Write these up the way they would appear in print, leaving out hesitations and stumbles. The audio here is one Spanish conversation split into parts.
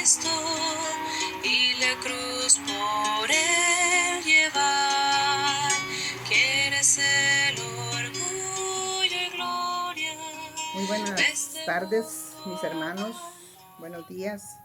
Cristo y la cruz por él llevar. Quieres el orgullo y gloria. Muy buenas tardes, mis hermanos. Buenos días.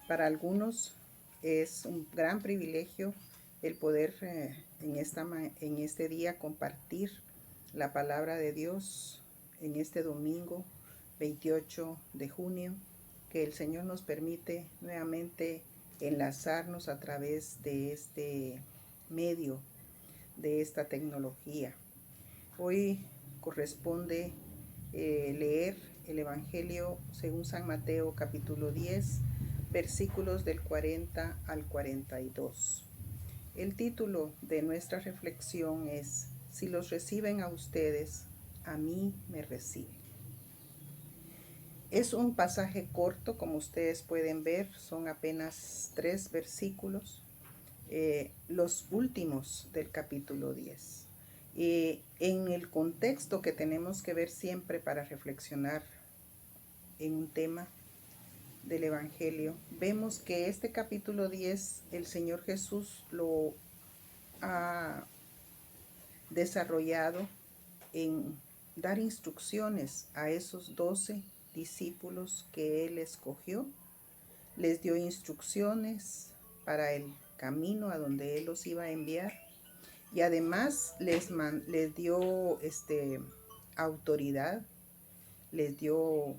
Para algunos es un gran privilegio el poder en este día compartir la palabra de Dios en este domingo 28 de junio, que el Señor nos permite nuevamente enlazarnos a través de este medio, de esta tecnología. Hoy corresponde leer el Evangelio según San Mateo capítulo 10, versículos del 40 al 42. El título de nuestra reflexión es: si los reciben a ustedes, a mí me reciben. Es un pasaje corto, como ustedes pueden ver, son apenas 3 versículos, los últimos del capítulo 10. En el contexto que tenemos que ver siempre para reflexionar en un tema del Evangelio, vemos que este capítulo 10 el Señor Jesús lo ha desarrollado en dar instrucciones a esos 12 discípulos que Él escogió. Les dio instrucciones para el camino a donde Él los iba a enviar, y además les dio autoridad, les dio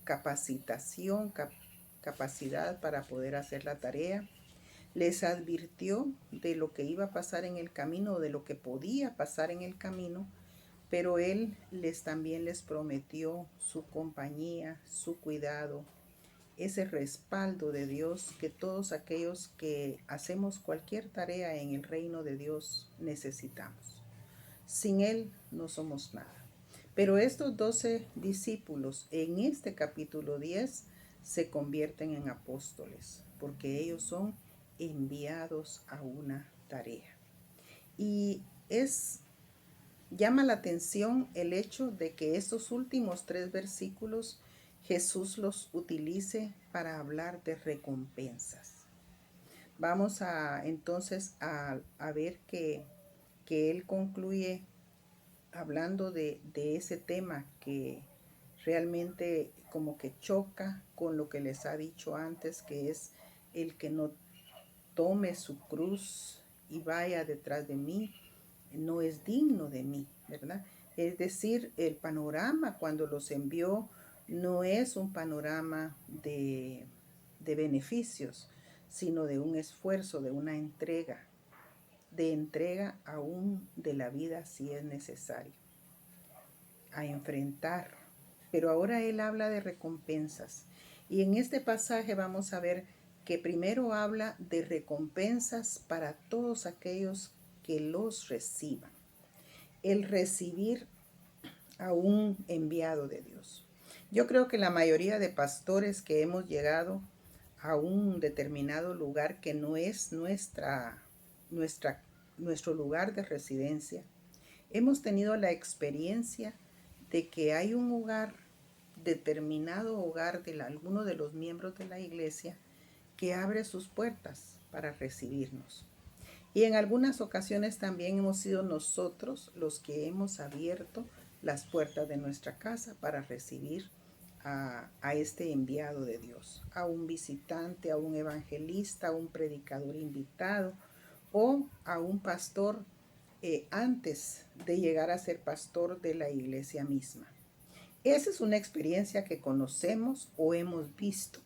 capacitación, capacidad para poder hacer la tarea. Les advirtió de lo que iba a pasar en el camino, de lo que podía pasar en el camino, pero Él también les prometió su compañía, su cuidado, ese respaldo de Dios que todos aquellos que hacemos cualquier tarea en el reino de Dios necesitamos. Sin Él no somos nada. Pero estos 12 discípulos en este capítulo 10 se convierten en apóstoles, porque ellos son enviados a una tarea. Y llama la atención el hecho de que estos últimos 3 versículos Jesús los utilice para hablar de recompensas. Vamos entonces a ver que Él concluye hablando de ese tema que realmente como que choca con lo que les ha dicho antes, que es el que no tome su cruz y vaya detrás de mí, no es digno de mí, ¿verdad? Es decir, el panorama cuando los envió no es un panorama de beneficios, sino de un esfuerzo, de una entrega, de entrega aún de la vida si es necesario, a enfrentar. Pero ahora Él habla de recompensas. Y en este pasaje vamos a ver que primero habla de recompensas para todos aquellos que los reciban. El recibir a un enviado de Dios. Yo creo que la mayoría de pastores que hemos llegado a un determinado lugar que no es nuestro lugar de residencia, hemos tenido la experiencia de que hay un hogar, determinado hogar de alguno de los miembros de la iglesia, que abre sus puertas para recibirnos. Y en algunas ocasiones también hemos sido nosotros los que hemos abierto las puertas de nuestra casa para recibir a este enviado de Dios, a un visitante, a un evangelista, a un predicador invitado o a un pastor antes de llegar a ser pastor de la iglesia misma. Esa es una experiencia que conocemos o hemos visto,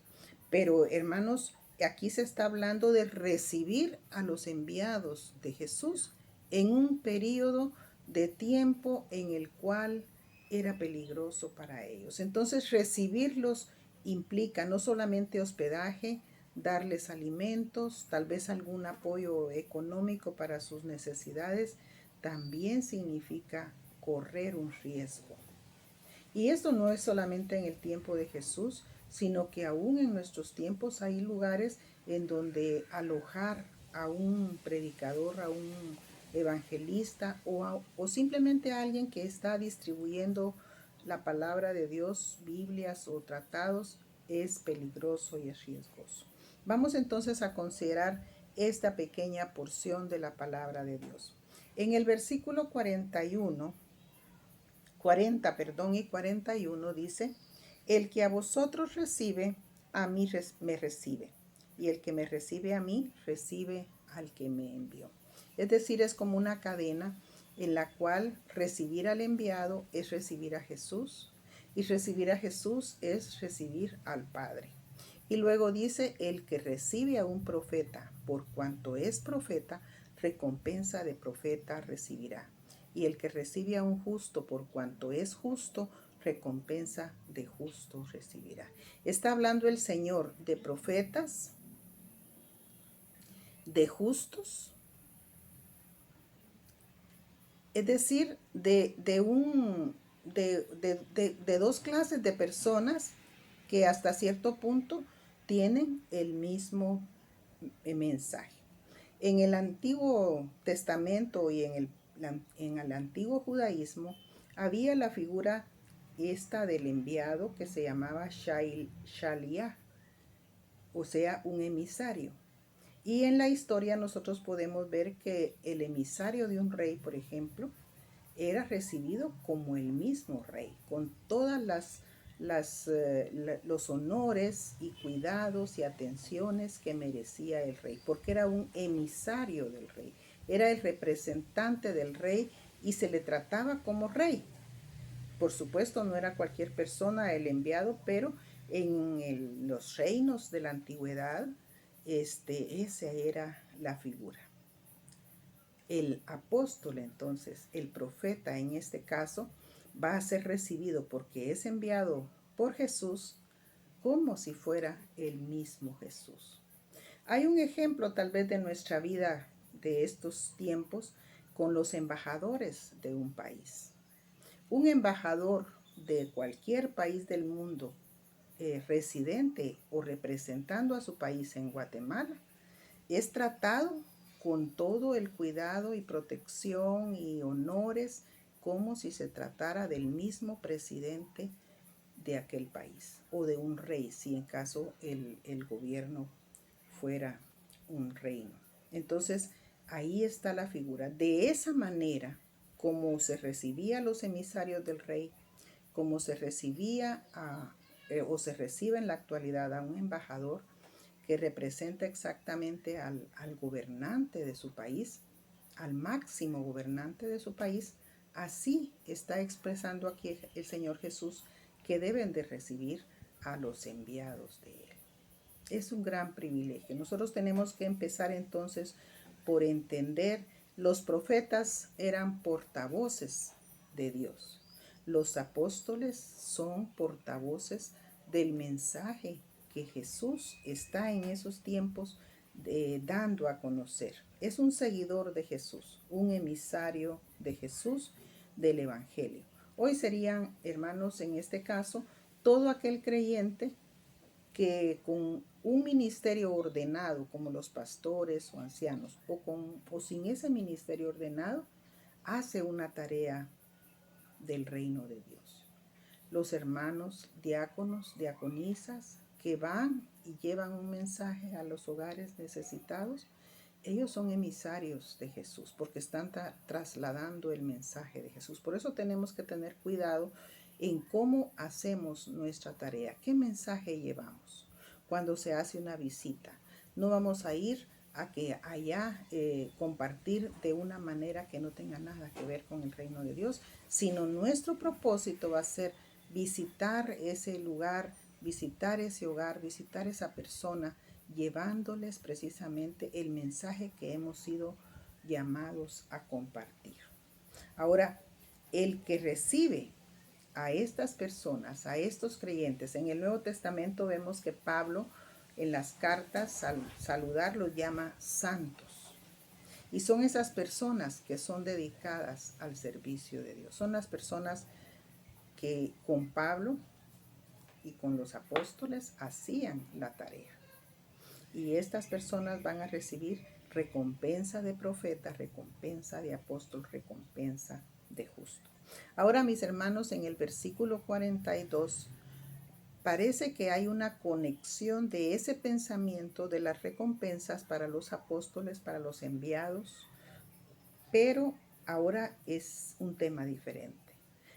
pero hermanos, aquí se está hablando de recibir a los enviados de Jesús en un periodo de tiempo en el cual era peligroso para ellos. Entonces, recibirlos implica no solamente hospedaje, darles alimentos, tal vez algún apoyo económico para sus necesidades, también significa correr un riesgo. Y esto no es solamente en el tiempo de Jesús, sino que aún en nuestros tiempos hay lugares en donde alojar a un predicador, a un evangelista o simplemente a alguien que está distribuyendo la palabra de Dios, Biblias o tratados, es peligroso y es riesgoso. Vamos entonces a considerar esta pequeña porción de la palabra de Dios. En el versículo 40 y 41 dice: el que a vosotros recibe, a mí me recibe, y el que me recibe a mí, recibe al que me envió. Es decir, es como una cadena en la cual recibir al enviado es recibir a Jesús, y recibir a Jesús es recibir al Padre. Y luego dice: el que recibe a un profeta, por cuanto es profeta, recompensa de profeta recibirá. Y el que recibe a un justo, por cuanto es justo, recompensa de justo recibirá. Está hablando el Señor de profetas, de justos, es decir, de dos clases de personas que hasta cierto punto tienen el mismo mensaje. En el Antiguo Testamento y en el antiguo judaísmo había la figura esta del enviado que se llamaba Shaliah, o sea, un emisario. Y en la historia nosotros podemos ver que el emisario de un rey, por ejemplo, era recibido como el mismo rey, con todas los honores y cuidados y atenciones que merecía el rey, porque era un emisario del rey, era el representante del rey y se le trataba como rey. Por supuesto, no era cualquier persona el enviado, pero en los reinos de la antigüedad, esa era la figura. El apóstol, entonces, el profeta en este caso, va a ser recibido porque es enviado por Jesús como si fuera el mismo Jesús. Hay un ejemplo tal vez de nuestra vida de estos tiempos con los embajadores de un país. Un embajador de cualquier país del mundo residente o representando a su país en Guatemala es tratado con todo el cuidado y protección y honores como si se tratara del mismo presidente de aquel país o de un rey, si en caso el gobierno fuera un reino. Entonces, ahí está la figura. De esa manera, como se recibía a los emisarios del rey, como se recibía o se recibe en la actualidad a un embajador que representa exactamente al gobernante de su país, al máximo gobernante de su país, así está expresando aquí el Señor Jesús que deben de recibir a los enviados de Él. Es un gran privilegio. Nosotros tenemos que empezar entonces por entender, los profetas eran portavoces de Dios. Los apóstoles son portavoces del mensaje que Jesús está en esos tiempos dando a conocer. Es un seguidor de Jesús, un emisario de Jesús del Evangelio. Hoy serían, hermanos, en este caso, todo aquel creyente que con un ministerio ordenado, como los pastores o ancianos, o sin ese ministerio ordenado, hace una tarea del reino de Dios. Los hermanos diáconos, diaconisas, que van y llevan un mensaje a los hogares necesitados, ellos son emisarios de Jesús, porque están trasladando el mensaje de Jesús. Por eso tenemos que tener cuidado en cómo hacemos nuestra tarea, qué mensaje llevamos. Cuando se hace una visita, no vamos a ir a que allá compartir de una manera que no tenga nada que ver con el reino de Dios, sino nuestro propósito va a ser visitar ese lugar, visitar ese hogar, visitar esa persona, llevándoles precisamente el mensaje que hemos sido llamados a compartir. Ahora, el que recibe a estas personas, a estos creyentes, en el Nuevo Testamento vemos que Pablo en las cartas al saludar los llama santos. Y son esas personas que son dedicadas al servicio de Dios. Son las personas que con Pablo y con los apóstoles hacían la tarea. Y estas personas van a recibir recompensa de profeta, recompensa de apóstol, recompensa de justo. Ahora, mis hermanos, en el versículo 42, parece que hay una conexión de ese pensamiento de las recompensas para los apóstoles, para los enviados, pero ahora es un tema diferente.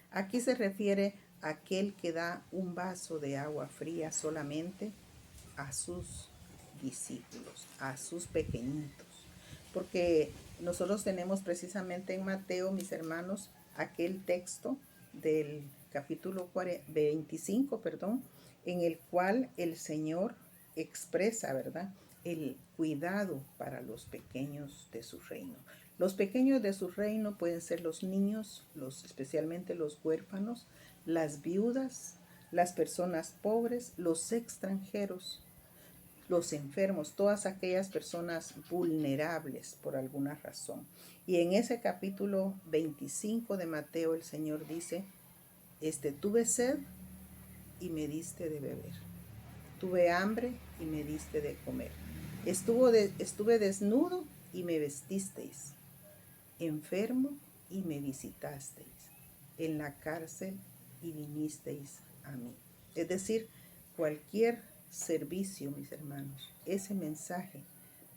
Aquí se refiere a aquel que da un vaso de agua fría solamente a sus discípulos, a sus pequeñitos. Porque nosotros tenemos precisamente en Mateo, mis hermanos, aquel texto del capítulo 25, en el cual el Señor expresa, ¿verdad?, el cuidado para los pequeños de su reino. Los pequeños de su reino pueden ser los niños, especialmente los huérfanos, las viudas, las personas pobres, los extranjeros, los enfermos, todas aquellas personas vulnerables por alguna razón. Y en ese capítulo 25 de Mateo el Señor dice, tuve sed y me diste de beber. Tuve hambre y me diste de comer. Estuve desnudo y me vestisteis. Enfermo y me visitasteis. En la cárcel y vinisteis a mí. Es decir, cualquier servicio, mis hermanos, ese mensaje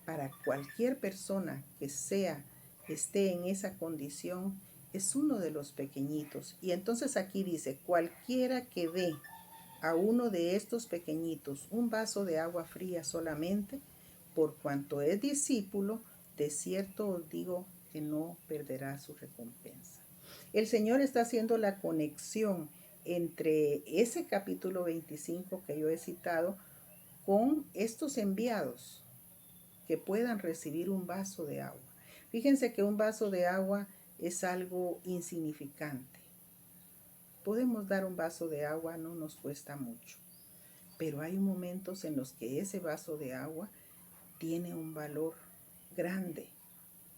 para cualquier persona que esté en esa condición, es uno de los pequeñitos. Y entonces aquí dice, cualquiera que dé a uno de estos pequeñitos un vaso de agua fría solamente, por cuanto es discípulo, de cierto os digo que no perderá su recompensa. El Señor está haciendo la conexión entre ese capítulo 25 que yo he citado con estos enviados que puedan recibir un vaso de agua. Fíjense que un vaso de agua es algo insignificante. Podemos dar un vaso de agua, no nos cuesta mucho, pero hay momentos en los que ese vaso de agua tiene un valor grande.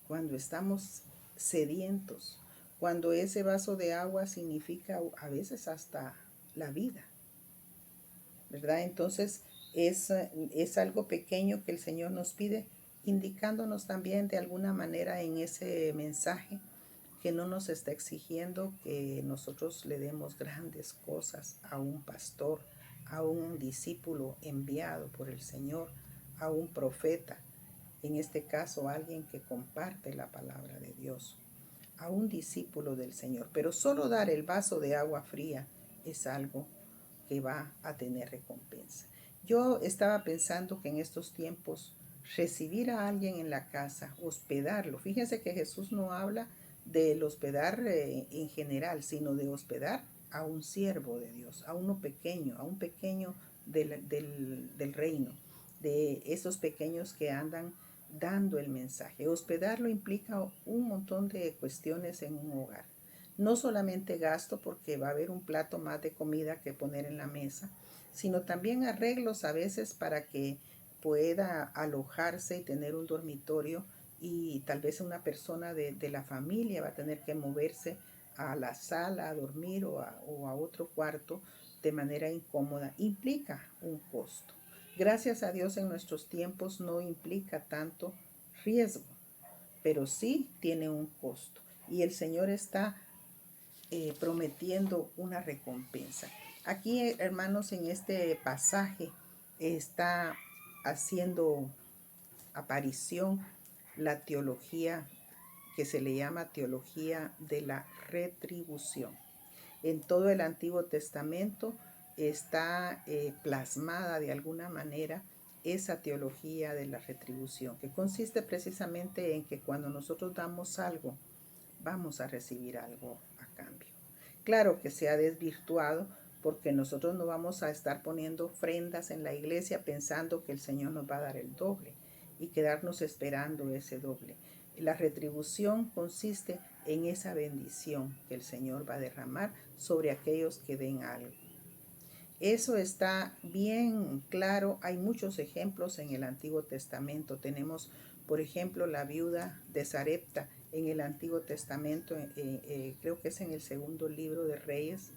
Cuando estamos sedientos, cuando ese vaso de agua significa a veces hasta la vida, ¿verdad? Entonces es algo pequeño que el Señor nos pide, indicándonos también de alguna manera en ese mensaje que no nos está exigiendo que nosotros le demos grandes cosas a un pastor, a un discípulo enviado por el Señor, a un profeta, en este caso alguien que comparte la palabra de Dios, a un discípulo del Señor. Pero solo dar el vaso de agua fría es algo que va a tener recompensa. Yo estaba pensando que en estos tiempos recibir a alguien en la casa, hospedarlo. Fíjense que Jesús no habla del hospedar en general, sino de hospedar a un siervo de Dios, a uno pequeño, a un pequeño del reino, de esos pequeños que andan dando el mensaje. Hospedarlo implica un montón de cuestiones en un hogar. No solamente gasto porque va a haber un plato más de comida que poner en la mesa, sino también arreglos a veces para que pueda alojarse y tener un dormitorio, y tal vez una persona de la familia va a tener que moverse a la sala a dormir o a otro cuarto de manera incómoda. Implica un costo. Gracias a Dios en nuestros tiempos no implica tanto riesgo, pero sí tiene un costo. Y el Señor está prometiendo una recompensa. Aquí, hermanos, en este pasaje está haciendo aparición la teología que se le llama teología de la retribución. En todo el Antiguo Testamento está plasmada de alguna manera esa teología de la retribución, que consiste precisamente en que cuando nosotros damos algo, vamos a recibir algo a cambio. Claro que se ha desvirtuado porque nosotros no vamos a estar poniendo ofrendas en la iglesia pensando que el Señor nos va a dar el doble y quedarnos esperando ese doble. La retribución consiste en esa bendición que el Señor va a derramar sobre aquellos que den algo. Eso está bien claro. Hay muchos ejemplos en el Antiguo Testamento. Tenemos, por ejemplo, la viuda de Sarepta en el Antiguo Testamento, creo que es en el segundo libro de Reyes,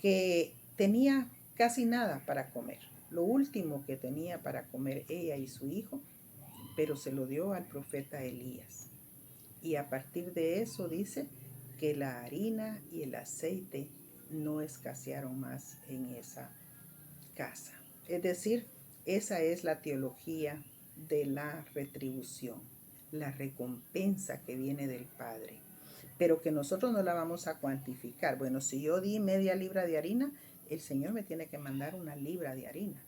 que tenía casi nada para comer. Lo último que tenía para comer ella y su hijo, pero se lo dio al profeta Elías. Y a partir de eso dice que la harina y el aceite no escasearon más en esa casa. Es decir, esa es la teología de la retribución, la recompensa que viene del Padre, pero que nosotros no la vamos a cuantificar. Bueno, si yo di media libra de harina, el Señor me tiene que mandar una libra de harina,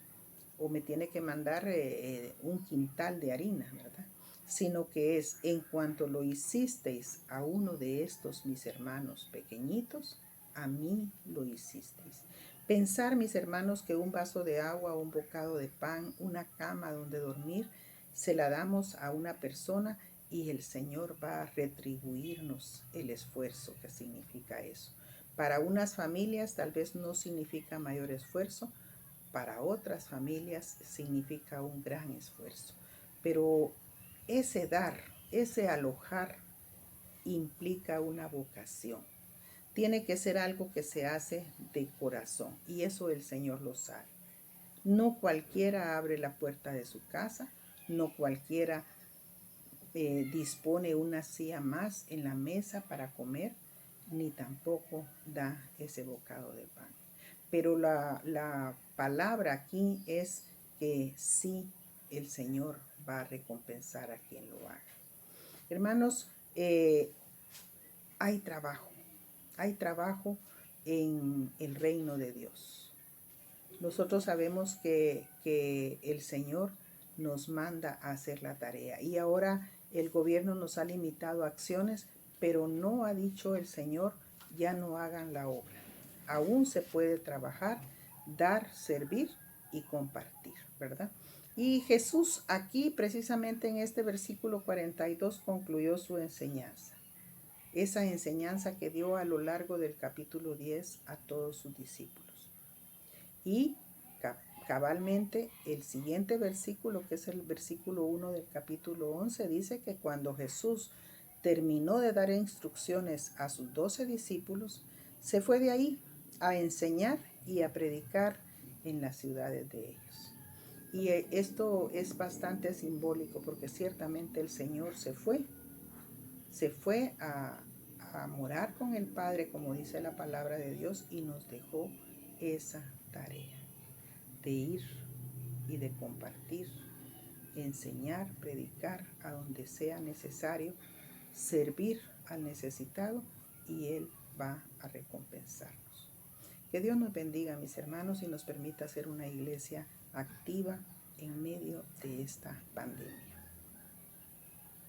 o me tiene que mandar un quintal de harina, ¿verdad? Sino que es, en cuanto lo hicisteis a uno de estos mis hermanos pequeñitos, a mí lo hicisteis. Pensar, mis hermanos, que un vaso de agua, un bocado de pan, una cama donde dormir, se la damos a una persona y el Señor va a retribuirnos el esfuerzo que significa eso. Para unas familias tal vez no significa mayor esfuerzo, para otras familias significa un gran esfuerzo. Pero ese dar, ese alojar, implica una vocación. Tiene que ser algo que se hace de corazón, y eso el Señor lo sabe. No cualquiera abre la puerta de su casa, no cualquiera dispone una silla más en la mesa para comer, ni tampoco da ese bocado de pan. Pero la palabra aquí es que sí, el Señor va a recompensar a quien lo haga. Hermanos, hay trabajo en el reino de Dios. Nosotros sabemos que el Señor nos manda a hacer la tarea, y ahora el gobierno nos ha limitado acciones, pero no ha dicho el Señor, ya no hagan la obra. Aún se puede trabajar, dar, servir y compartir, ¿verdad? Y Jesús aquí, precisamente en este versículo 42, concluyó su enseñanza. Esa enseñanza que dio a lo largo del capítulo 10 a todos sus discípulos. Y cabalmente el siguiente versículo, que es el versículo 1 del capítulo 11, dice que cuando Jesús terminó de dar instrucciones a sus 12 discípulos, se fue de ahí a enseñar y a predicar en las ciudades de ellos. Y esto es bastante simbólico, porque ciertamente el Señor se fue a morar con el Padre, como dice la palabra de Dios, y nos dejó esa tarea de ir y de compartir, enseñar, predicar a donde sea necesario, servir al necesitado, y Él va a recompensarnos. Que Dios nos bendiga, mis hermanos, y nos permita ser una iglesia activa en medio de esta pandemia.